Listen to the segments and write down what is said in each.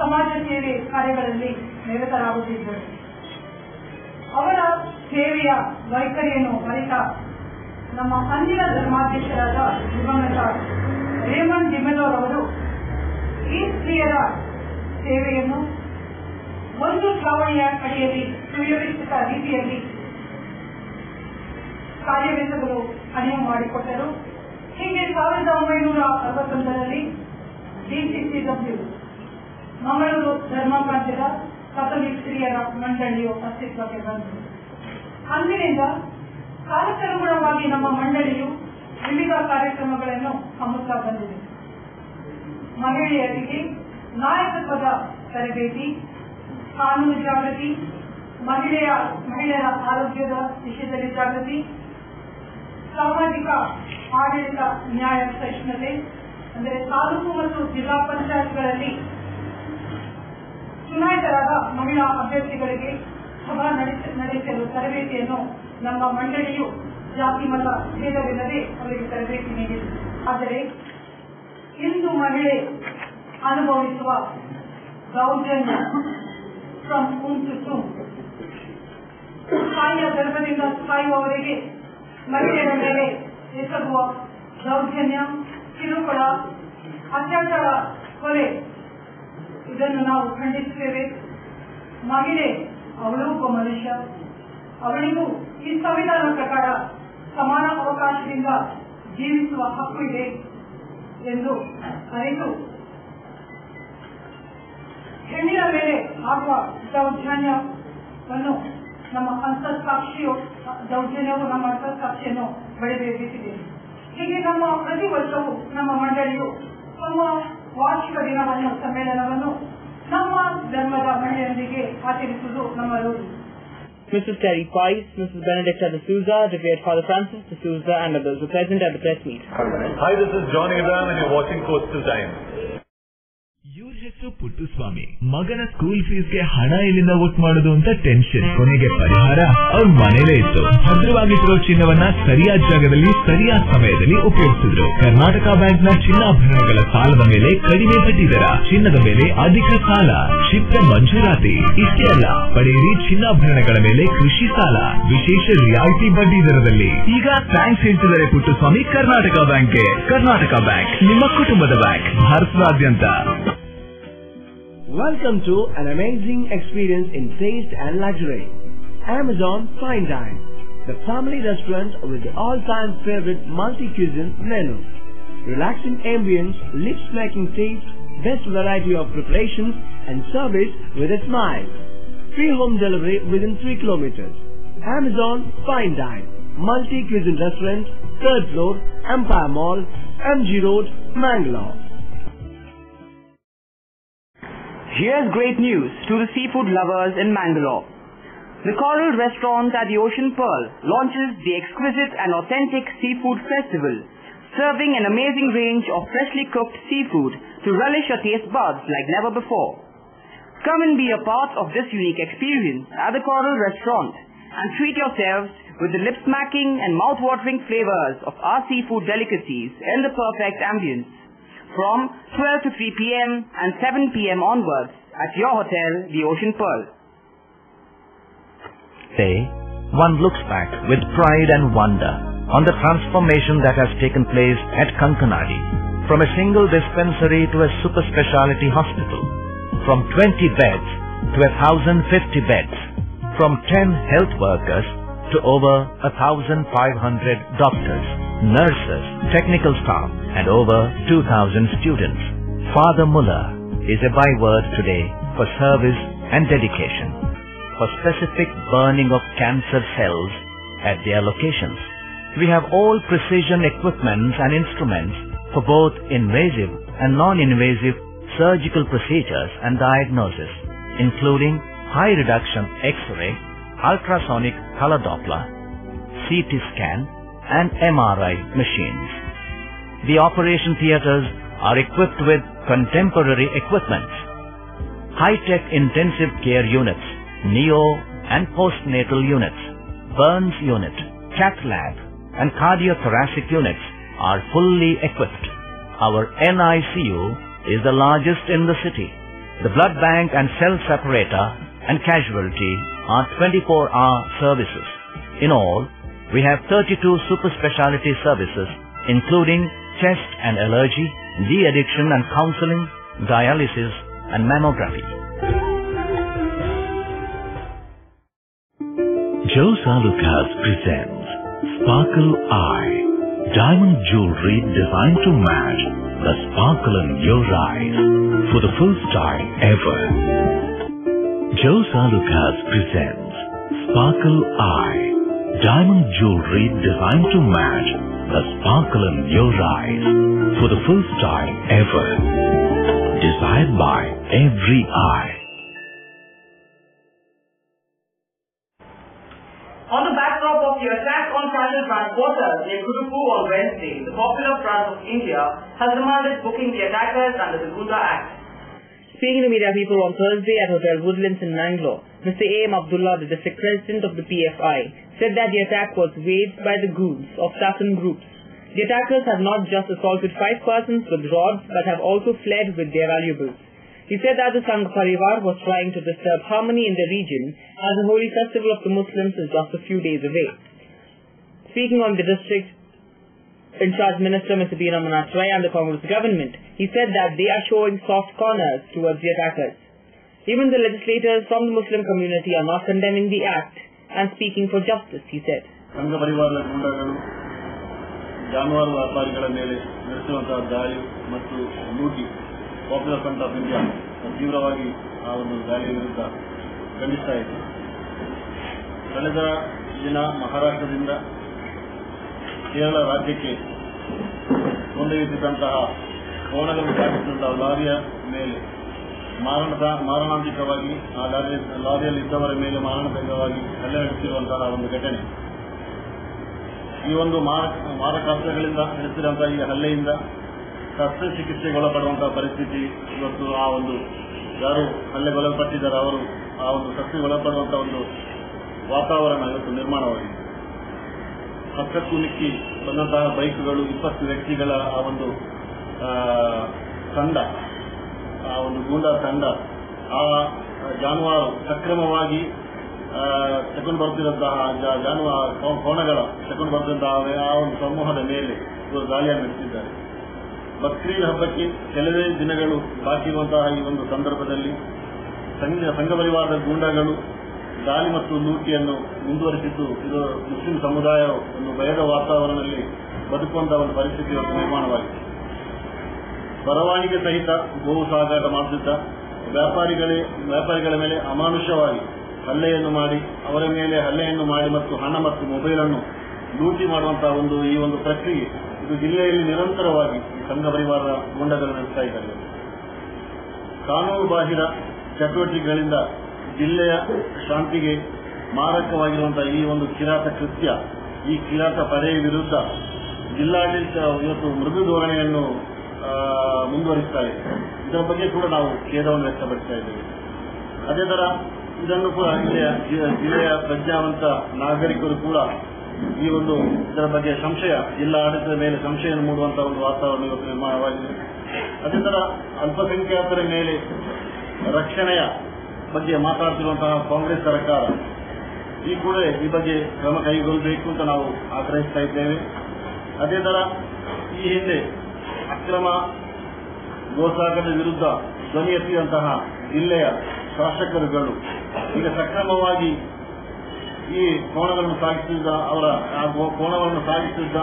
ಸಮಾಜ ಸೇವೆ ಕಾರ್ಯಗಳಲ್ಲಿ ನಿರತರಾಗುತ್ತಿದ್ದರು. ಅವರ ಸೇವೆಯ ವೈಖರಿಯನ್ನು ಅರಿತ ನಮ್ಮ ಅಂದಿನ ಧರ್ಮಾಧ್ಯಕ್ಷರಾದ ದಿವಂಗತ ರೇಮಂಡ್ ಡಿಮೆಲೋರ್ ಅವರು ಈ ಸ್ತ್ರೀಯರ ಸೇವೆಯನ್ನು ಒಂದು ಛಾವಣಿಯ ಅಡಿಯಲ್ಲಿ ಸುವ್ಯವಸ್ಥಿತ ರೀತಿಯಲ್ಲಿ ಕಾರ್ಯವೆಸಗಲು ಅನುವು ಮಾಡಿಕೊಟ್ಟರು. ಹೀಗೆ 1961ರಲ್ಲಿ DCCW ಮಂಗಳೂರು ಧರ್ಮ ಪ್ರಾಂತ್ಯದ ಕಥೋಲಿಕ್ ಸ್ತ್ರೀಯರ ಮಂಡಳಿಯು ಅಸ್ತಿತ್ವಕ್ಕೆ ಬಂತು. ಅಂದಿನಿಂದ ಕಾಲಕ್ಕನುಗುಣವಾಗಿ ನಮ್ಮ ಮಂಡಳಿಯು ವಿವಿಧ ಕಾರ್ಯಕ್ರಮಗಳನ್ನು ಹಮ್ಮುತ್ತಾ ಬಂದಿದೆ. ಮಹಿಳೆಯರಿಗೆ ನಾಯಕತ್ವದ ತರಬೇತಿ, ಕಾನೂನು ಜಾಗೃತಿ, ಮಹಿಳೆಯರ ಆರೋಗ್ಯದ ವಿಷಯದಲ್ಲಿ ಜಾಗೃತಿ, ಸಾಮಾಜಿಕ ಆಡಳಿತ ನ್ಯಾಯ ಸಹಿಷ್ಣುತೆ, ಅಂದರೆ ತಾಲೂಕು ಮತ್ತು ಜಿಲ್ಲಾ ಪಂಚಾಯತ್ಗಳಲ್ಲಿ ಚುನಾಯಿತರಾದ ಮಹಿಳಾ ಅಭ್ಯರ್ಥಿಗಳಿಗೆ ಸಭಾ ನಡೆಸಲು ತರಬೇತಿಯನ್ನು ನಮ್ಮ ಮಂಡಳಿಯು ಜಾತಿ ಮತ ಭೇದವಿಲ್ಲದೆ ಅವರಿಗೆ ತರಬೇತಿ ನೀಡಿದೆ. ಆದರೆ ಇಂದು ಮಹಿಳೆ ಅನುಭವಿಸುವ ದೌರ್ಜನ್ಯ ಫ್ರಮ್ ಟು ತಾಯಿಯ ಗರ್ಭದಿಂದ ಸಾಯುವವರೆಗೆ ಮಹಿಳೆಯರ ಮೇಲೆ ಎಸಗುವ ದೌರ್ಜನ್ಯ, ಕಿರುಕುಳ, ಅತ್ಯಾಚಾರ, ಕೊಲೆ ಇದನ್ನು ನಾವು ಖಂಡಿಸುತ್ತೇವೆ. ಮಹಿಳೆ ಅವಳು ಒಬ್ಬ ಮನುಷ್ಯ, ಅವಳಿಗೂ ಈ ಸಂವಿಧಾನ ಪ್ರಕಾರ ಸಮಾನ ಅವಕಾಶದಿಂದ ಜೀವಿಸುವ ಹಕ್ಕು ಇದೆ ಎಂದು ಅರಿತು ಹೆಣ್ಣಿನ ಮೇಲೆ ಆಗುವ ದೌರ್ಜನ್ಯವನ್ನು ನಮ್ಮ ದೌರ್ಜನ್ಯವು ನಮ್ಮ ಅಂತಃಸಾಕ್ಷಿಯನ್ನು ಬಡಿದಿದೆ. ಹೀಗೆ ನಮ್ಮ ಪ್ರತಿ ವರ್ಷವೂ ನಮ್ಮ ಮಂಡಳಿಯು ನಮ್ಮ ವಾರ್ಷಿಕ ದಿನವನ್ನು ಸಮ್ಮೇಳನವನ್ನು ನಮ್ಮ ಧರ್ಮದ ಮಹಿಳೆಯೊಂದಿಗೆ ಆಚರಿಸುವುದು ನಮ್ಮ ರೂಢಿ. Mrs. Terry Pice, Mrs. Benedicta D'Souza, Revered Father Francis D'Souza and others were present at the press meet. Hi, this is John Abraham and you're watching Coastal Times. ಇವ್ರ ಹೆಸರು ಪುಟ್ಟುಸ್ವಾಮಿ. ಮಗನ ಸ್ಕೂಲ್ ಫೀಸ್ಗೆ ಹಣ ಎಲ್ಲಿಂದ ಒಟ್ಟು ಮಾಡೋದು ಅಂತ ಟೆನ್ಷನ್. ಕೊನೆಗೆ ಪರಿಹಾರ ಅವ್ರ ಮನೇಲೇ ಇತ್ತು. ಭದ್ರವಾಗಿಟ್ಟಿರೋ ಚಿನ್ನವನ್ನ ಸರಿಯಾದ ಜಾಗದಲ್ಲಿ ಸರಿಯಾದ ಸಮಯದಲ್ಲಿ ಉಪಯೋಗಿಸಿದ್ರು. ಕರ್ನಾಟಕ ಬ್ಯಾಂಕ್ನ ಚಿನ್ನಾಭರಣಗಳ ಸಾಲದ ಮೇಲೆ ಕಡಿಮೆ ಬಡ್ಡಿ ದರ, ಚಿನ್ನದ ಮೇಲೆ ಅಧಿಕ ಸಾಲ, ಶೀಘ್ರ ಮಂಜೂರಾತಿ. ಇಷ್ಟೇ ಅಲ್ಲ, ಪಡೆಯಿರಿ ಚಿನ್ನಾಭರಣಗಳ ಮೇಲೆ ಕೃಷಿ ಸಾಲ ವಿಶೇಷ ರಿಯಾಯಿತಿ ಬಡ್ಡಿ ದರದಲ್ಲಿ. ಈಗ ಥ್ಯಾಂಕ್ಸ್ ಹೇಳ್ತಿದ್ದಾರೆ ಪುಟ್ಟುಸ್ವಾಮಿ ಕರ್ನಾಟಕ ಬ್ಯಾಂಕ್ಗೆ. ಕರ್ನಾಟಕ ಬ್ಯಾಂಕ್ ನಿಮ್ಮ ಕುಟುಂಬದ ಬ್ಯಾಂಕ್, ಭಾರತದಾದ್ಯಂತ. Welcome to an amazing experience in taste and luxury. Amazon Fine Dine, the family restaurant with the all-time favorite multi-cuisine menu. Relaxing ambience, lips-smacking taste, best variety of preparations and service with a smile. Free home delivery within 3 kilometers. Amazon Fine Dine, multi-cuisine restaurant, 3rd floor, Empire Mall, MG Road, Mangalore. Here's great news to the seafood lovers in Mangalore. The Coral Restaurant at the Ocean Pearl launches the exquisite and authentic Seafood Festival, serving an amazing range of freshly cooked seafood to relish your taste buds like never before. Come and be a part of this unique experience at the Coral Restaurant and treat yourselves with the lip-smacking and mouth-watering flavors of our seafood delicacies in the perfect ambience. From 12 to 3 p.m. and 7 p.m. onwards at your hotel, the Ocean Pearl. Today, one looks back with pride and wonder on the transformation that has taken place at Kankanadi, from a single dispensary to a super speciality hospital, from 20 beds to 1,050 beds, from 10 health workers to over 1,500 doctors, nurses, technical staff, and over 2,000 students. Father Muller is a byword today for service and dedication, for specific burning of cancer cells at their locations. We have all precision equipments and instruments for both invasive and non-invasive surgical procedures and diagnosis, including high reduction X-ray, ultrasonic color Doppler, CT scan, and MRI machines. The operation theaters are equipped with contemporary equipment, high-tech intensive care units, neo and postnatal units, burns unit, cath lab, and cardiothoracic units are fully equipped. Our NICU is the largest in the city. The blood bank and cell separator and casualty are 24-hour services. In all, we have 32 super specialty services, including chest and allergy, de-addiction and counseling, dialysis and mammography. Joe Salukas presents Sparkle Eye, diamond jewelry designed to match the sparkle in your eyes for the first time ever. Joe Salukas presents Sparkle Eye, diamond jewelry designed to match the sparkle in your eyes for the first time ever. Desired by every eye. On the backdrop of the attack on casual transporters near Kudupu on Wednesday, the Popular Front of India has demanded booking the attackers under the Gunda Act. Speaking to media people on Thursday at Hotel Woodlands in Mangalore, Mr. A.M. Abdullah, the district president of the PFI, said that the attack was waged by the goons of certain groups. The attackers have not just assaulted 5 persons with rods but have also fled with their valuables. He said that the Sangh Parivar was trying to disturb harmony in the region as the holy festival of the Muslims is just a few days away. Speaking on the district in charge Minister Mr. B. Ramanath Rai and the Congress government, he said that they are showing soft corners towards the attackers. Even the legislators from the Muslim community are not condemning the act and speaking for justice, he said. Sangh Parivar ಗೂಂಡಾಗಳು ಜಾನುವಾರು ವ್ಯಾಪಾರಿಗಳ ಮೇಲೆ ನಡೆಸುವಂತಹ ದಾಳಿ ಮತ್ತು ಲೂಟಿ popular front of India ತೀವ್ರವಾಗಿ ಆ ಒಂದು ದಾಳಿಯ ವಿರುದ್ಧ ಖಂಡಿಸ್ತಾ ಇದೆ. ಕಳೆದ ದಿನ ಮಹಾರಾಷ್ಟ್ರದಿಂದ ಕೇರಳ ರಾಜ್ಯಕ್ಕೆ ಕೊಂಡೊಯ್ಯುತ್ತಿದ್ದಂತಹ ಕೋಣಗಳು ಸಾಗಿಸಿದಂತಹ ಲಾರಿಯ ಮೇಲೆ ಮಾರಣಾಂತಿಕವಾಗಿ ಆ ಲಾರಿಯಲ್ಲಿ ಇದ್ದವರ ಮೇಲೆ ಮಾರಣಾಂತಿಕವಾಗಿ ಹಲ್ಲೆ ನಡೆಸಿರುವಂತಹ ಒಂದು ಘಟನೆ. ಈ ಒಂದು ಮಾರಕಾಸ್ತ್ರಗಳಿಂದ ನಡೆಸಿದಂತಹ ಈ ಹಲ್ಲೆಯಿಂದ ಶಸ್ತ್ರಚಿಕಿತ್ಸೆಗೊಳಪಡುವಂತಹ ಪರಿಸ್ಥಿತಿ ಇವತ್ತು ಆ ಒಂದು ಯಾರು ಹಲ್ಲೆಗೊಳಪಟ್ಟಿದ್ದಾರೆ ಅವರು ಆ ಒಂದು ಶಸ್ತ್ರಗೊಳಪಡುವಂತಹ ಒಂದು ವಾತಾವರಣ ಇವತ್ತು ನಿರ್ಮಾಣವಾಗಿದೆ. 10ಕ್ಕೂ ಮಿಕ್ಕಿ ಬಂದಂತಹ ಬೈಕ್ಗಳು 20 ವ್ಯಕ್ತಿಗಳ ಆ ಒಂದು ತಂಡ, ಆ ಒಂದು ಗೂಂಡಾ ತಂಡ ಆ ಜಾನುವಾರು ಸಕ್ರಮವಾಗಿ ತಗೊಂಡು ಬರ್ತಿರುವಂತಹ ಜಾನುವಾರು ಕೋಣಗಳ ತಗೊಂಡು ಬರ್ತಿದ್ದಂತಹ ಆ ಒಂದು ಸಮೂಹದ ಮೇಲೆ ಇವರು ದಾಳಿಯನ್ನು ನಡೆಸಿದ್ದಾರೆ. ಬಕ್ರೀದ್ ಹಬ್ಬಕ್ಕೆ ಕೆಲವೇ ದಿನಗಳು ಬಾಕಿ ಇರುವಂತಹ ಈ ಒಂದು ಸಂದರ್ಭದಲ್ಲಿ ಸಂಘ ಪರಿವಾರದ ಗೂಂಡಾಗಳು ದಾಳಿ ಮತ್ತು ಲೂಟಿಯನ್ನು ಮುಂದುವರಿಸಿದ್ದು ಇದು ಮುಸ್ಲಿಂ ಸಮುದಾಯ ಒಂದು ಭಯದ ವಾತಾವರಣದಲ್ಲಿ ಬದುಕುವಂತಹ ಒಂದು ಪರಿಸ್ಥಿತಿ ನಿರ್ಮಾಣವಾಗಿದೆ. ಪರವಾನಿಗೆ ಸಹಿತ ಗೋವು ಸಾಗಾಟ ಮಾಡುತ್ತಿದ್ದ ವ್ಯಾಪಾರಿಗಳ ಮೇಲೆ ಅಮಾನುಷವಾಗಿ ಹಲ್ಲೆಯನ್ನು ಮಾಡಿ ಅವರ ಮೇಲೆ ಹಲ್ಲೆಯನ್ನು ಮಾಡಿ ಮತ್ತು ಹಣ ಮತ್ತು ಮೊಬೈಲನ್ನು ಲೂಟಿ ಮಾಡುವಂತಹ ಈ ಒಂದು ಪ್ರಕ್ರಿಯೆ ಇದು ಜಿಲ್ಲೆಯಲ್ಲಿ ನಿರಂತರವಾಗಿ ಸಂಘ ಪರಿವಾರ ಗೂಂಡಾಗಳು ನಡೆಸ್ತಾ ಇದ್ದಾರೆ. ಕಾನೂನು ಬಾಹಿರ ಚಟುವಟಿಕೆಗಳಿಂದ ಜಿಲ್ಲೆಯ ಶಾಂತಿಗೆ ಮಾರಕವಾಗಿರುವಂತಹ ಈ ಒಂದು ಕಿರಾತ ಕೃತ್ಯ, ಈ ಕಿರಾತ ಪಡೆಯ ವಿರುದ್ಧ ಜಿಲ್ಲಾಡಳಿತ ಇವತ್ತು ಮೃದು ಧೋರಣೆಯನ್ನು ಮುಂದುವರಿಸ್ತಾ ಇದೆ. ಇದರ ಬಗ್ಗೆ ಕೂಡ ನಾವು ಖೇದವನ್ನು ವ್ಯಕ್ತಪಡಿಸ್ತಾ ಇದ್ದೇವೆ. ಅದೇ ತರ ಇದನ್ನು ಕೂಡ ಜಿಲ್ಲೆಯ ಪ್ರಜ್ಞಾವಂತ ನಾಗರಿಕರು ಕೂಡ ಈ ಒಂದು ಇದರ ಬಗ್ಗೆ ಜಿಲ್ಲಾ ಆಡಳಿತದ ಮೇಲೆ ಸಂಶಯ ಮೂಡುವಂತಹ ಒಂದು ವಾತಾವರಣ ಇವತ್ತು ನಿರ್ಮಾಣವಾಗಿದೆ. ಅದೇ ತರ ಅಲ್ಪಸಂಖ್ಯಾತರ ಮೇಲೆ ರಕ್ಷಣೆಯ ಬಗ್ಗೆ ಮಾತಾಡ್ತಿರುವಂತಹ ಕಾಂಗ್ರೆಸ್ ಸರ್ಕಾರ ಈ ಬಗ್ಗೆ ಕ್ರಮ ಕೈಗೊಳ್ಳಬೇಕು ಅಂತ ನಾವು ಆಗ್ರಹಿಸ್ತಾ ಇದ್ದೇವೆ. ಅದೇ ತರ ಈ ಹಿಂದೆ ಅಕ್ರಮ ಗೋಸಾಗಣೆ ವಿರುದ್ಧ ಧ್ವನಿ ಎತ್ತಿದಂತಹ ಜಿಲ್ಲೆಯ ಶಾಸಕರುಗಳು ಈಗ ಸಕ್ರಮವಾಗಿ ಈ ಕೋಣಗಳನ್ನು ಸಾಗಿಸಿದ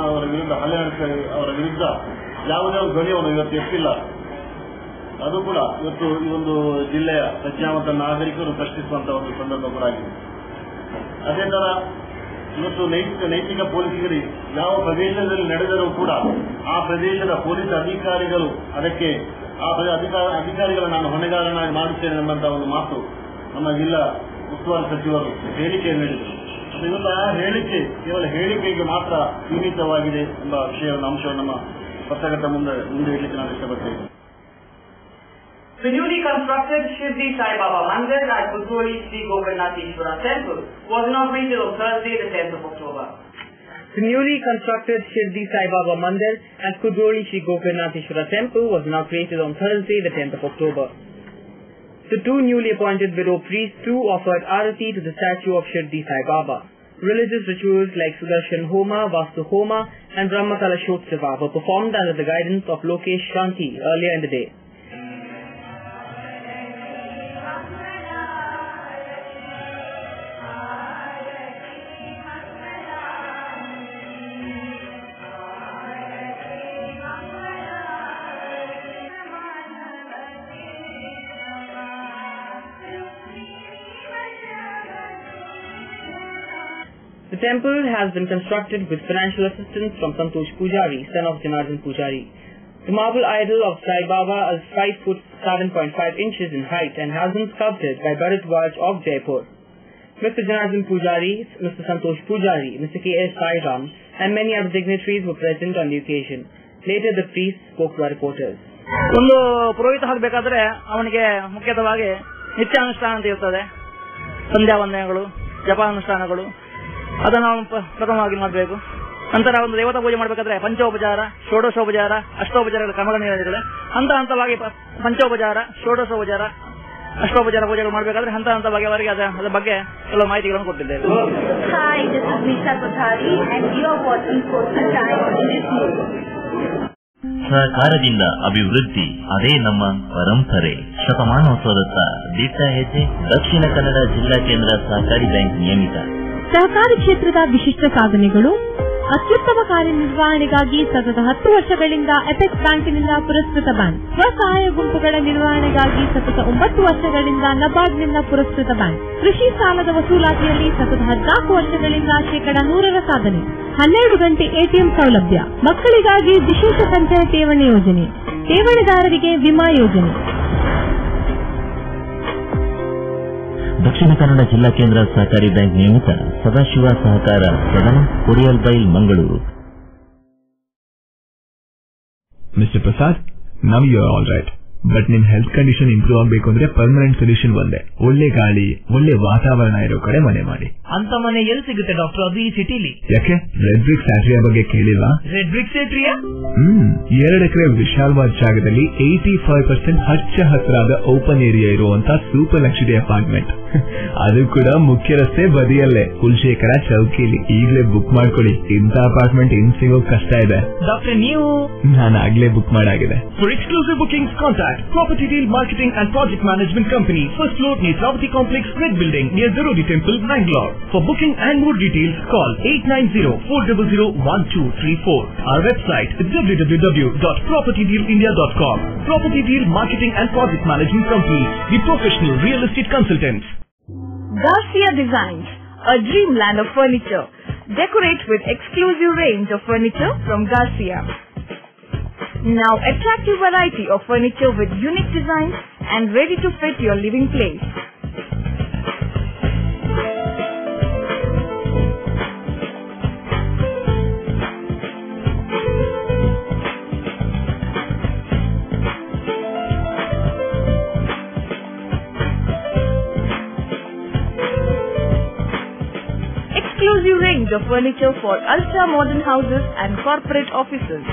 ಅವರ ವಿರುದ್ಧ ಹಲ್ಲೆ ಅವರ ವಿರುದ್ಧ ಯಾವುದೇ ಧ್ವನಿಯನ್ನು ಇವತ್ತು ಎತ್ತಿಲ್ಲ. ಅದು ಕೂಡ ಇವತ್ತು ಈ ಒಂದು ಜಿಲ್ಲೆಯ ಪ್ರಜ್ಞಾವಂತ ನಾಗರಿಕರು ಪ್ರಶ್ನಿಸುವಂತಹ ಒಂದು ಸಂದರ್ಭ ಕೂಡ ಆಗಿದೆ. ಅದೇ ತರ ಇವತ್ತು ನೈತಿಕ ಪೊಲೀಸರಿಗೆ ಯಾವ ಪ್ರದೇಶದಲ್ಲಿ ನಡೆದರೂ ಕೂಡ ಆ ಪ್ರದೇಶದ ಪೊಲೀಸ್ ಅಧಿಕಾರಿಗಳು ಅದಕ್ಕೆ ಅಧಿಕಾರಿಗಳ ನಾನು ಹೊಣೆಗಾರನಾಗಿ ಮಾಡುತ್ತೇನೆ ಎಂಬಂತಹ ಒಂದು ಮಾತು ನಮ್ಮ ಜಿಲ್ಲಾ ಉಸ್ತುವಾರಿ ಸಚಿವರು ಹೇಳಿಕೆಯನ್ನು ನೀಡಿದರು. ಇವತ್ತು ಆ ಹೇಳಿಕೆ ಕೇವಲ ಹೇಳಿಕೆಗೆ ಮಾತ್ರ ಸೀಮಿತವಾಗಿದೆ ಎಂಬ ಅಂಶವನ್ನು ನಮ್ಮ ಪತ್ರಕರ್ತ ಮುಂದೆ ಇಡಲಿಕ್ಕೆ ನಾನು ಇಷ್ಟಪಡ್ತೇನೆ. The newly constructed Shirdi Sai Baba Mandir at Kudroli Sri Gopinatheshwara Temple was inaugurated on Thursday, the 10th of October. The newly constructed Shirdi Sai Baba Mandir at Kudroli Sri Gopinatheshwara Temple was inaugurated on Thursday, the 10th of October. The two newly appointed widow priests too offered arati to the statue of Shirdi Sai Baba. Religious rituals like Sudarshan Homa, Vastu Homa and Brahma Kalashotsava were performed under the guidance of Lokesh Shanti earlier in the day. The temple has been constructed with financial assistance from Santosh Pujari, son of Janardhan Pujari. The marble idol of Sai Baba is 5 foot 7.5 inches in height and has been sculpted by Bharatwaj of Jaipur. Mr. Janardhan Pujari, Mr. Santosh Pujari, Mr. K.S. Sairam and many other dignitaries were present on the occasion. Later the priest spoke to our reporters. ಒಂದು ಪುರೋಹಿತ ಆಗಬೇಕಾದ್ರೆ ಅವನಿಗೆ ಮುಖ್ಯವಾಗಿ ನಿತ್ಯಾನುಷ್ಠಾನ ಅಂತ ಇರ್ತದೆ. ಸಂಧ್ಯಾ ವಂದನೆಗಳು, ಜಪಾನುಷ್ಠಾನಗಳು ಅದನ್ನು ಅವನು ಪ್ರಥಮವಾಗಿ ಮಾಡಬೇಕು. ನಂತರ ಒಂದು ದೇವತಾ ಪೂಜೆ ಮಾಡಬೇಕಾದ್ರೆ ಪಂಚೋಪಚಾರ, ಷೋಡಶೋಪಚಾರ, ಅಷ್ಟೋಪಚಾರಗಳ ಕ್ರಮಗಳಿದೆ. ಹಂತ ಹಂತವಾಗಿ ಪಂಚೋಪಚಾರ, ಷೋಡಶೋಪಚಾರ, ಅಷ್ಟೋಪಚಾರ ಪೂಜೆಗಳು ಮಾಡಬೇಕಾದ್ರೆ ಹಂತ ಹಂತವಾಗಿ ಅವರಿಗೆ ಅದರ ಬಗ್ಗೆ ಕೆಲವು ಮಾಹಿತಿಗಳನ್ನು ಕೊಟ್ಟಿದ್ದೇವೆ. Hi, this is Nisha Kothari and you are watching Coastal Time in this news. ಸಹಕಾರದಿಂದ ಅಭಿವೃದ್ಧಿ ಅದೇ ನಮ್ಮ ಪರಂಪರೆ. ಶತಮಾನೋತ್ಸವದತ್ತ ದಿಟ್ಟ ಹೆಜ್ಜೆ. ದಕ್ಷಿಣ ಕನ್ನಡ ಜಿಲ್ಲಾ ಕೇಂದ್ರ ಸಹಕಾರಿ ಬ್ಯಾಂಕ್ ನಿಯಮಿತ. ಸಹಕಾರಿ ಕ್ಷೇತ್ರದ ವಿಶಿಷ್ಟ ಸಾಧನೆಗಳು. ಅತ್ಯುತ್ತಮ ಕಾರ್ಯನಿರ್ವಹಣೆಗಾಗಿ ಸತತ 10 ವರ್ಷಗಳಿಂದ ಅಪೆಕ್ಸ್ ಬ್ಯಾಂಕಿನಿಂದ ಪುರಸ್ಕೃತ ಬ್ಯಾಂಕ್. ಸ್ವಸಹಾಯ ಗುಂಪುಗಳ ನಿರ್ವಹಣೆಗಾಗಿ ಸತತ 9 ವರ್ಷಗಳಿಂದ ನಬಾರ್ಡ್ನಿಂದ ಪುರಸ್ಕೃತ ಬ್ಯಾಂಕ್. ಕೃಷಿ ಸಾಲದ ವಸೂಲಾತಿಯಲ್ಲಿ ಸತತ 14 ವರ್ಷಗಳಿಂದ 100% ಸಾಧನೆ. 12 ಗಂಟೆ ಎಟಿಎಂ ಸೌಲಭ್ಯ. ಮಕ್ಕಳಿಗಾಗಿ ವಿಶೇಷ ಸಂಚಯ ಠೇವಣಿ ಯೋಜನೆ. ಠೇವಣಿದಾರರಿಗೆ ವಿಮಾ ಯೋಜನೆ. ದಕ್ಷಿಣ ಕನ್ನಡ ಜಿಲ್ಲಾ ಕೇಂದ್ರ ಸಹಕಾರಿ ಬ್ಯಾಂಕ್ ನಿಯಮಿತ ಸದಾಶಿವ ಸಹಕಾರ ಸದನ, Kodialbail, Mangaluru. Mister Prasad, now you are all right. But ನಿಮ್ ಹೆಲ್ತ್ ಕಂಡೀಷನ್ ಇಂಪ್ರೂವ್ ಆಗಬೇಕು ಅಂದ್ರೆ ಪರ್ಮನೆಂಟ್ ಸೊಲ್ಯೂಷನ್ ಒಂದೇ. ಒಳ್ಳೆ ಗಾಳಿ, ಒಳ್ಳೆ ವಾತಾವರಣ ಇರೋ ಕಡೆ ಮನೆ ಮಾಡಿ. ಅಂತ ಮನೆ ಎಲ್ಲಿ ಸಿಗುತ್ತೆ ಡಾಕ್ಟರ್? ಅದು ಈ ಸಿಟಿಲಿ. ಯಾಕೆ ರೆಡ್ ಬ್ರಿಕ್ಸ್ ಆಟ್ರಿಯಾ ಬಗ್ಗೆ ಕೇಳಿಲ್ವಾ? ರೆಡ್ ಬ್ರಿಕ್ಸ್ ಆಟ್ರಿಯಾ 2 ಎಕರೆ ವಿಶಾಲವಾದ ಜಾಗದಲ್ಲಿ 85% ಹಚ್ಚ ಹಸಿರಾದ ಓಪನ್ ಏರಿಯಾ ಇರುವಂತ ಸೂಪರ್ ಲಕ್ಸುರಿ ಅಪಾರ್ಟ್ಮೆಂಟ್. ಅದು ಕೂಡ ಮುಖ್ಯ ರಸ್ತೆ ಬದಿಯಲ್ಲೇ, ಕುಲಶೇಖರ ಚೌಕಿಲಿ. ಈಗಲೇ ಬುಕ್ ಮಾಡ್ಕೊಳ್ಳಿ. ಇಂಥ ಅಪಾರ್ಟ್ಮೆಂಟ್ ಇನ್ ಸಿಗೋಕ್ ಕಷ್ಟ ಇದೆ. ಡಾಕ್ಟರ್ ನೀವು? ನಾನು ಆಗ್ಲೇ ಬುಕ್ ಮಾಡಾಗಿದೆ. For exclusive bookings contact Property Deal Marketing and Project Management Company, first floor, Netrapati Complex, Red Building, near Zarodi Temple, Bangalore. For booking and more details, call 890-400-1234. Our website is www.propertydealindia.com. Property Deal Marketing and Project Management Company, the professional real estate consultants. Garcia Designs, a dreamland of furniture. Decorate with exclusive range of furniture from Garcia. Now attractive variety of furniture with unique designs and ready to fit your living place. Exclusive range of furniture for ultra modern houses and corporate offices.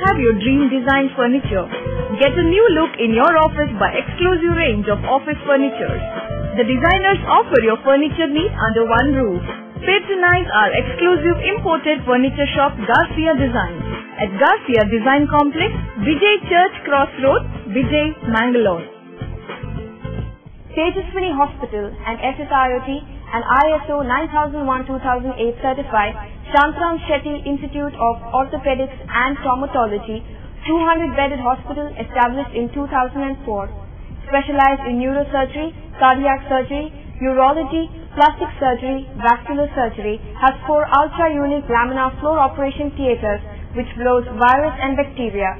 Have your dream design furniture. Get a new look in your office by exclusive range of office furniture. The designers offer your furniture needs under one roof. Patronize our exclusive imported furniture shop Garcia Designs at Garcia Design Complex, Vijay Church Cross Road, Vijay, Mangalore. Tejaswini Hospital and SSIOT and ISO 9001-2008 certified Shantram Shetty Institute of Orthopedics and Traumatology, 200-bedded hospital established in 2004, specialized in neurosurgery, cardiac surgery, urology, plastic surgery, vascular surgery, has 4 ultra-unique laminar floor operation theaters which blows virus and bacteria.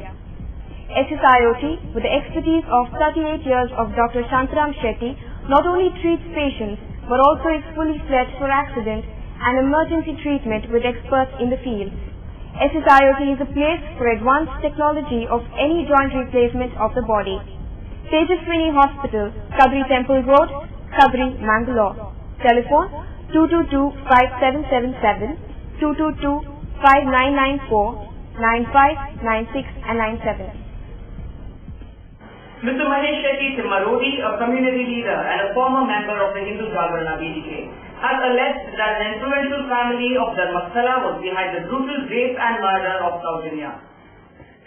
SSIOT, with the expertise of 38 years of Dr. Shantram Shetty, not only treats patients but also is fully fledged for accident and emergency treatment with experts in the field. SSIOT is a place for advanced technology of any joint replacement of the body. Tejaswini Hospital, Kabri Temple Road, Kabri, Mangalore. Telephone 222-5777, 222-5994, 95, 96 and 97. Mr. Mahesh Shetty Timmarodi, a community leader and a former member of the Hindu Jagarana BDK, has alleged that the influential family of Dharmasthala was behind the brutal rape and murder of Saujanya.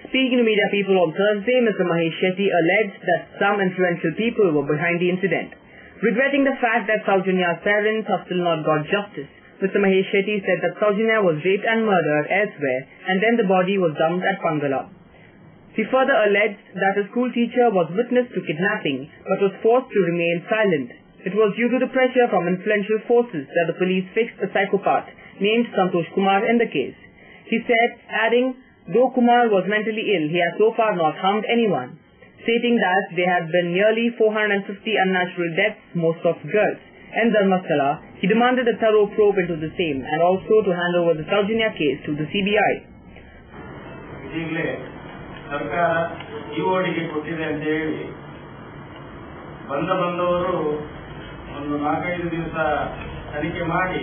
Speaking to media people on Thursday, Mr. Mahesh Shetty alleged that some influential people were behind the incident. Regretting the fact that Saujanya's parents have still not got justice, Mr. Mahesh Shetty said that Saujanya was raped and murdered elsewhere and then the body was dumped at Pangala. He further alleged that a school teacher was witness to kidnapping but was forced to remain silent. It was due to the pressure from influential forces that the police fixed a psychopath named Santosh Kumar in the case. He said, adding, though Kumar was mentally ill, he has so far not harmed anyone, stating that there had been nearly 450 unnatural deaths, most of girls, in Dharmasthala. He demanded a thorough probe into the same and also to hand over the Saujanya case to the CBI. ಸರ್ಕಾರ ಇಒಡಿಗೆ ಕೊಟ್ಟಿದೆ ಅಂತ ಹೇಳಿ ಬಂದವರು ಒಂದು 4-5 ದಿವಸ ತನಿಖೆ ಮಾಡಿ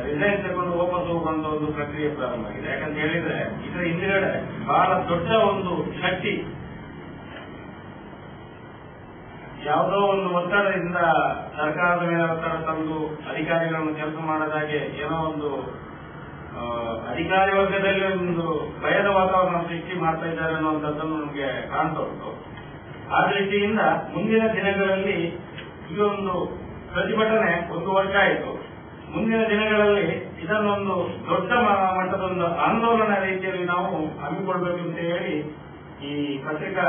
resign ತಗೊಂಡು ವಾಪಸ್ ಹೋಗುವಂತ ಒಂದು ಪ್ರಕ್ರಿಯೆ ಪ್ರಾರಂಭ ಆಗಿದೆ. ಯಾಕಂತ ಹೇಳಿದ್ರೆ ಇದರ ಹಿಂದಿಗಡೆ ಬಹಳ ದೊಡ್ಡ ಒಂದು ಶಕ್ತಿ, ಯಾವುದೋ ಒಂದು ಒತ್ತಡದಿಂದ ಸರ್ಕಾರದ ಮೇಲೆ ಒತ್ತಡ ತಂದು ಅಧಿಕಾರಿಗಳನ್ನು ಕೆಲಸ ಮಾಡದಾಗೆ ಏನೋ ಒಂದು ಅಧಿಕಾರಿ ವರ್ಗದಲ್ಲಿ ಒಂದು ಭಯದ ವಾತಾವರಣ ಸೃಷ್ಟಿ ಮಾಡ್ತಾ ಇದ್ದಾರೆ ಅನ್ನುವಂಥದ್ದನ್ನು ನಮಗೆ ಕಾಣ್ತಾ ಉಂಟು. ಆ ದೃಷ್ಟಿಯಿಂದ ಮುಂದಿನ ದಿನಗಳಲ್ಲಿ ಇದೊಂದು ಪ್ರತಿಭಟನೆ 1 ವರ್ಷ ಆಯಿತು. ಮುಂದಿನ ದಿನಗಳಲ್ಲಿ ಇದನ್ನೊಂದು ದೊಡ್ಡ ಮಟ್ಟದೊಂದು ಆಂದೋಲನ ರೀತಿಯಲ್ಲಿ ನಾವು ಹಮ್ಮಿಕೊಳ್ಬೇಕು ಅಂತ ಹೇಳಿ ಈ ಪತ್ರಿಕಾ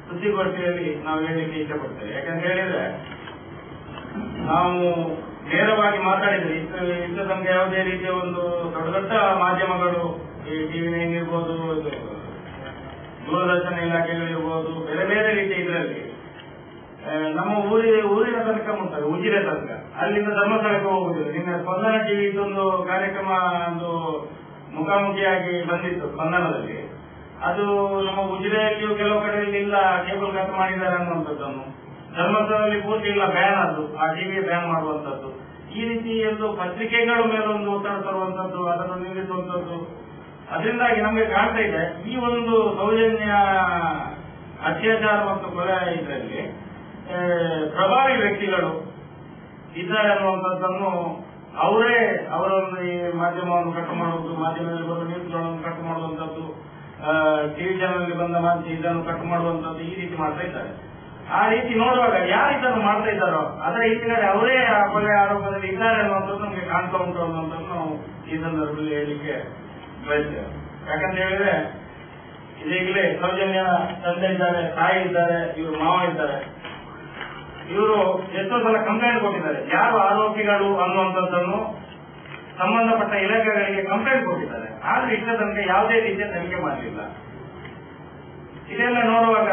ಸುದ್ದಿಗೋಷ್ಠಿಯಲ್ಲಿ ನಾವು ಹೇಳಲಿಕ್ಕೆ ಇಷ್ಟಪಡ್ತೇವೆ. ಯಾಕಂತ ಹೇಳಿದ್ರೆ ನಾವು ನೇರವಾಗಿ ಮಾತಾಡಿದ್ರೆ ಇಂಥ ತನಕ ಯಾವುದೇ ರೀತಿಯ ಒಂದು ದೊಡ್ಡ ದೊಡ್ಡ ಮಾಧ್ಯಮಗಳು, ಈ TV9 ಇರ್ಬೋದು, ದೂರದರ್ಶನ ಇಲಾಖೆಗಳಿರ್ಬೋದು, ಬೇರೆ ಬೇರೆ ರೀತಿಯ ಇದರಲ್ಲಿ ನಮ್ಮ ಊರಿನ ತನಕ ಉಂಟು, ಉಜಿರೆ ತನಕ, ಅಲ್ಲಿಂದ ಧರ್ಮಸ್ಥಳಕ್ಕೆ ಹೋಗುದಿಲ್ಲ. ನಿನ್ನೆ ಸ್ಪಂದನ ಟಿವಿ ಇದೊಂದು ಕಾರ್ಯಕ್ರಮ ಒಂದು ಮುಖಾಮುಖಿಯಾಗಿ ಬಂದಿತ್ತು ಸ್ಪಂದನದಲ್ಲಿ. ಅದು ನಮ್ಮ ಉಜಿರೆಯಲ್ಲಿಯೂ ಕೆಲವು ಕಡೆಯಲ್ಲಿ ಇಲ್ಲ, ಕೇಬಲ್ ಕಟ್ ಮಾಡಿದ್ದಾರೆ ಅನ್ನುವಂಥದ್ದನ್ನು, ಧರ್ಮಸ್ಥಳದಲ್ಲಿ ಪೂರ್ತಿ ಇಲ್ಲ, ಬ್ಯಾನ್ ಅದು, ಆ ಟಿವಿ ಬ್ಯಾನ್ ಮಾಡುವಂತದ್ದು. ಈ ರೀತಿ ಒಂದು ಪತ್ರಿಕೆಗಳ ಮೇಲೆ ಒಂದು ಒತ್ತಡ ತರುವಂತದ್ದು, ಅದನ್ನು ನಿಲ್ಲಿಸುವಂತದ್ದು. ಅದರಿಂದಾಗಿ ನಮಗೆ ಕಾಣ್ತಾ ಇದೆ ಈ ಒಂದು ಸೌಜನ್ಯ ಅತ್ಯಾಚಾರ ಮತ್ತು ಕೊಲೆ ಇದರಲ್ಲಿ ಪ್ರಭಾವಿ ವ್ಯಕ್ತಿಗಳು ಇದ್ದಾರೆ ಅನ್ನುವಂಥದ್ದನ್ನು ಅವರೊಂದು ಈ ಮಾಧ್ಯಮವನ್ನು ಕಟ್ಟು ಮಾಡುವುದು, ಮಾಧ್ಯಮದಲ್ಲಿ ಬರುವ ನ್ಯೂಸ್ಗಳನ್ನು ಕಟ್ಟು ಮಾಡುವಂತದ್ದು, ಟಿವಿ ಚಾನಲ್ ಬಂದ ಮಾಧ್ಯಮ ಇದನ್ನು ಕಟ್ಟು ಮಾಡುವಂತದ್ದು, ಈ ರೀತಿ ಮಾಡ್ತಾ ಇದ್ದಾರೆ. ಆ ರೀತಿ ನೋಡುವಾಗ ಯಾರು ಇದನ್ನು ಮಾಡ್ತಾ ಇದ್ದಾರೋ ಅದರ ಹಿಂದಿನಲ್ಲಿ ಅವರೇ ಕೊಲೆ ಆರೋಪದಲ್ಲಿ ಇದ್ದಾರೆ ಅನ್ನುವಂಥದ್ದು ನಮಗೆ ಕಾಣ್ತಾ ಉಂಟು ಅನ್ನುವಂಥದ್ದು ನಾವು ಈ ಸಂದರ್ಭದಲ್ಲಿ ಹೇಳಲಿಕ್ಕೆ ಬಯಸ್ತೇವೆ. ಯಾಕಂತ ಹೇಳಿದ್ರೆ ಇದೀಗಲೇ ಸೌಜನ್ಯ ತಂದೆ ಇದ್ದಾರೆ, ತಾಯಿ ಇದ್ದಾರೆ, ಇವರು ಮಾವ ಇದ್ದಾರೆ. ಇವರು ಎಷ್ಟೋ ಸಲ ಕಂಪ್ಲೇಂಟ್ ಕೊಟ್ಟಿದ್ದಾರೆ, ಯಾರು ಆರೋಪಿಗಳು ಅನ್ನುವಂಥದ್ದನ್ನು ಸಂಬಂಧಪಟ್ಟ ಇಲಾಖೆಗಳಿಗೆ ಕಂಪ್ಲೇಂಟ್ ಕೊಟ್ಟಿದ್ದಾರೆ. ಆದ್ರೆ ಇಷ್ಟ ತನಕ ಯಾವುದೇ ರೀತಿಯ ತನಿಖೆ ಮಾಡಲಿಲ್ಲ. ಇದೆಲ್ಲ ನೋಡುವಾಗ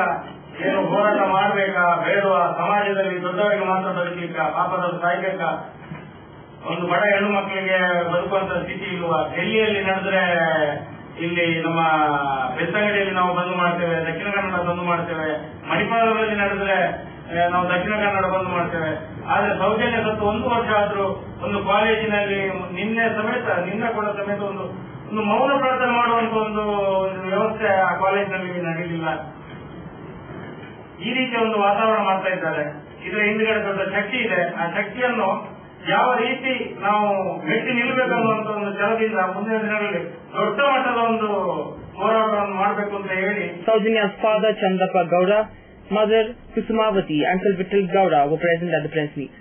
ಏನು ಹೋರಾಟ ಮಾಡಬೇಕಾ ಬೇಡವಾ, ಸಮಾಜದಲ್ಲಿ ದೊಡ್ಡವರಿಗೆ ಮಾತ್ರ ಬದುಕಲಿಕ್ಕ, ಪಾಪದಲ್ಲಿ ಸಾಯ್ಬೇಕಾ, ಒಂದು ಬಡ ಹೆಣ್ಣು ಮಕ್ಕಳಿಗೆ ಬದುಕುವಂತ ಸ್ಥಿತಿ ಇಲ್ವಾ? ಡೆಲ್ಲಿಯಲ್ಲಿ ನಡೆದ್ರೆ ಇಲ್ಲಿ ನಮ್ಮ ಬೆಸ್ತಂಗಡಿಯಲ್ಲಿ ನಾವು ಬಂದ್ ಮಾಡ್ತೇವೆ, ದಕ್ಷಿಣ ಕನ್ನಡ ಬಂದ್ ಮಾಡ್ತೇವೆ, ಮಣಿಪಾಲದಲ್ಲಿ ನಡೆದ್ರೆ ನಾವು ದಕ್ಷಿಣ ಕನ್ನಡ ಬಂದ್ ಮಾಡ್ತೇವೆ. ಆದ್ರೆ ಸೌಜನ್ಯ ಸತ್ತು 1 ವರ್ಷ ಆದ್ರೂ ಒಂದು ಕಾಲೇಜಿನಲ್ಲಿ ನಿನ್ನೆ ಕೂಡ ಸಮೇತ ಒಂದು ಮೌನ ಪ್ರಾರ್ಥನೆ ಮಾಡುವಂತ ಒಂದು ವ್ಯವಸ್ಥೆ ಆ ಕಾಲೇಜಿನಲ್ಲಿ ನಡೆಯಲಿಲ್ಲ. ಈ ರೀತಿಯ ಒಂದು ವಾತಾವರಣ ಮಾಡ್ತಾ ಇದ್ದಾರೆ. ಇದರ ಹಿಂದುಗಡೆ ದೊಡ್ಡ ಶಕ್ತಿ ಇದೆ. ಆ ಶಕ್ತಿಯನ್ನು ಯಾವ ರೀತಿ ನಾವು ಮೆಟ್ಟಿ ನಿಲ್ಲಬೇಕನ್ನುವಂತ ಒಂದು ಛಲದಿಂದ ಮುಂದಿನ ದಿನಗಳಲ್ಲಿ ದೊಡ್ಡ ಮಟ್ಟದ ಒಂದು ಹೋರಾಟವನ್ನು ಮಾಡಬೇಕು ಅಂತ ಹೇಳಿ. Saujanya father Chandrappa Gowda, mother Kusumavati, Uncle Vittal Gowda were present at the press meet.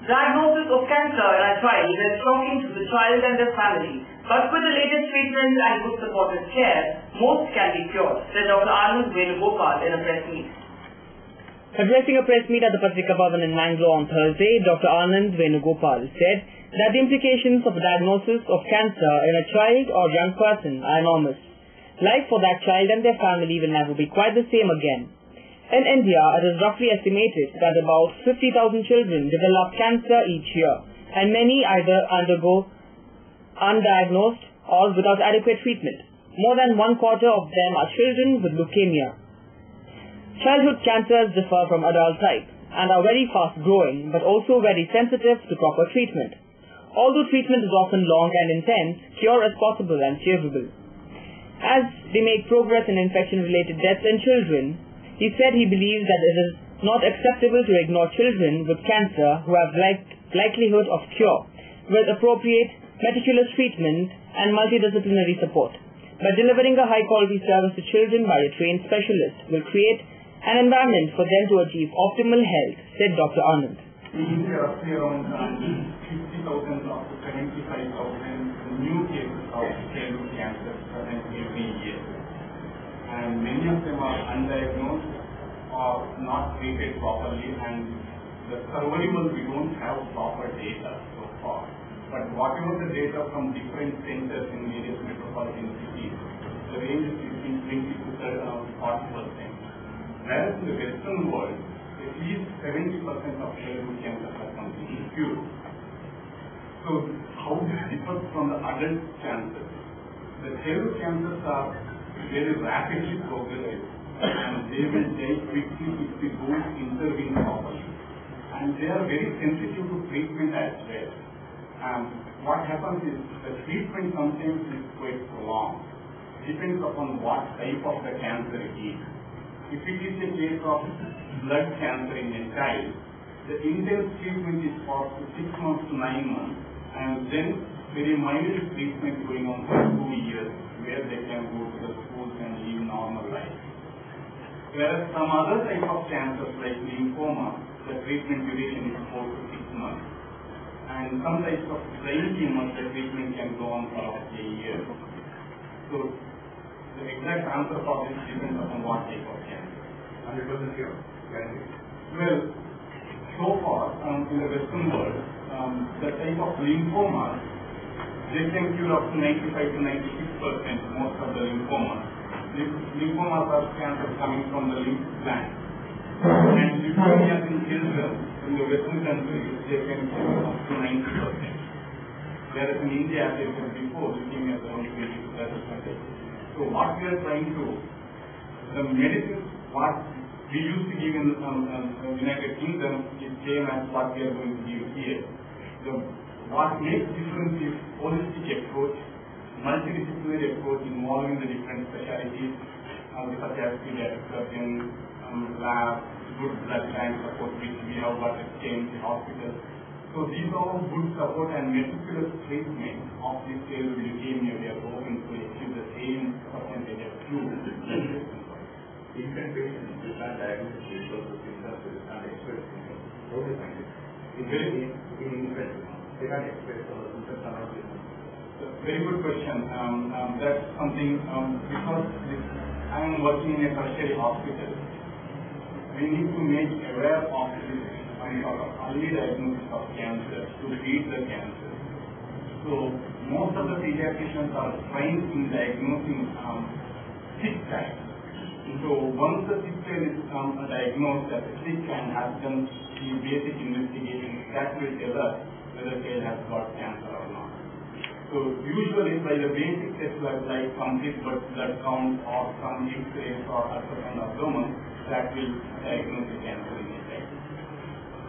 Diagnosis of cancer in a child is shocking to the child and their family. But with the latest treatment and good supportive care, most can be cured, said Dr. Anand Venugopal in a press meet. Addressing a press meet at the Patrika Bhavan in Mangalore on Thursday, Dr. Anand Venugopal said that the implications of diagnosis of cancer in a child or young person are enormous. Life for that child and their family will never be quite the same again. In India, it is roughly estimated that about 50,000 children develop cancer each year, and many either undergo undiagnosed or without adequate treatment. More than 1/4 of them are children with leukemia. Childhood cancers differ from adult type and are very fast growing but also very sensitive to proper treatment. Although treatment is often long and intense, cure is possible and curable. As they make progress in infection-related deaths in children, he said he believes that it is not acceptable to ignore children with cancer who have likelihood of cure with appropriate, meticulous treatment and multidisciplinary support. By delivering a high-quality service to children by a trained specialist will create an environment for them to achieve optimal health, said Dr. Anand. In India, roughly around 50,000 up to 75,000 new cases of childhood cancer present every year. And many of them are undiagnosed or not treated properly, and the survival we don't have proper data so far. But whatever the data from different centers in various metropolitan cities, the range is between 20 to 40%. Whereas in the Western world, at least 70% of childhood cancer are completely cured. So how this differs from the adult cancers? The childhood cancers are very rapidly progressive, and they will die quickly if we don't intervene properly. And they are very sensitive to treatment as well. What happens is the treatment sometimes is quite prolonged. Depends upon what type of the cancer it is. If it is a case of blood cancer in a child, the intense treatment is for 6 months to 9 months, and then very mild treatment going on for 2 years, where they can go to the schools and live normal life. Whereas some other type of cancers like lymphoma, the treatment duration is 4 to 6 months. And some types of brain tumors, the treatment can go on for up to a year. So the exact answer for this depends upon what type of cancer. 100% cure? Well, so far in the Western world, the type of lymphoma, they can cure up to 95 to 96% most of the lymphomas. Lymphomas are cancers coming from the lymph gland. And leukemia in children in the Western countries, they can cure up to 90%. Whereas in India, as I said before, leukemia is only 20 to 30%. So what we are trying to, the medicine, what we used to give in the United Kingdom is same as what we are going to give here. What makes difference is holistic approach, multidisciplinary approach involving the different specialties, such as pediatric surgeon, lab, good blood bank support, which we have got at KMC Hospital. So these are all good support and meticulous treatment of this childhood leukemia. We are hoping to achieve the same percentage of cure. Infant patients who can't diagnose because of symptoms, they can't express symptoms. How do you find it? It's very in infants. They can't express the symptoms are not visible. Very good question. That's something because I am working in a tertiary hospital. We need to make aware of this early diagnosis of cancer to treat the cancer. So most of the pediatricians are trained in diagnosing sick child. So once the sick child is diagnosed as sick and has done the basic investigation, that will tell us whether the child has got cancer or not. So usually by the basic tests like complete blood count or some X-rays or ultrasound abdomen, that will diagnose the cancer in a child.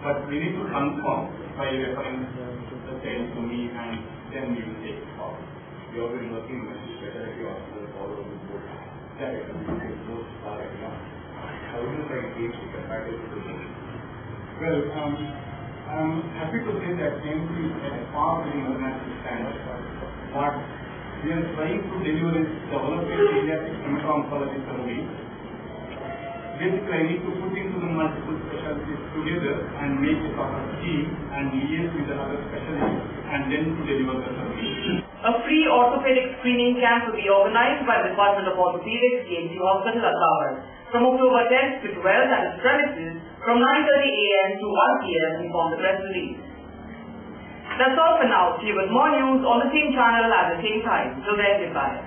But we need to confirm by referring the child to me, and then we will take it forward. We have been working with specialty hospitals all over the world. That is most far enough. How do you find these compatible to this? Well, I'm happy to say that KMC is at a far very international standard. What we are trying to deliver is develop a pediatric hemato-oncology service. Basically, I need to put into the multiple specialties together and make a proper team and liaise with the other specialties and then to deliver the service. A free orthopedic screening camp will be organized by the Department of Orthopedics, KMC Hospital, Atlahar, from October 10th to 12th at its premises from 9:30 a.m. to 1 p.m. informed the press release. That's all for now. See you with more news on the same channel at the same time. Till then, goodbye.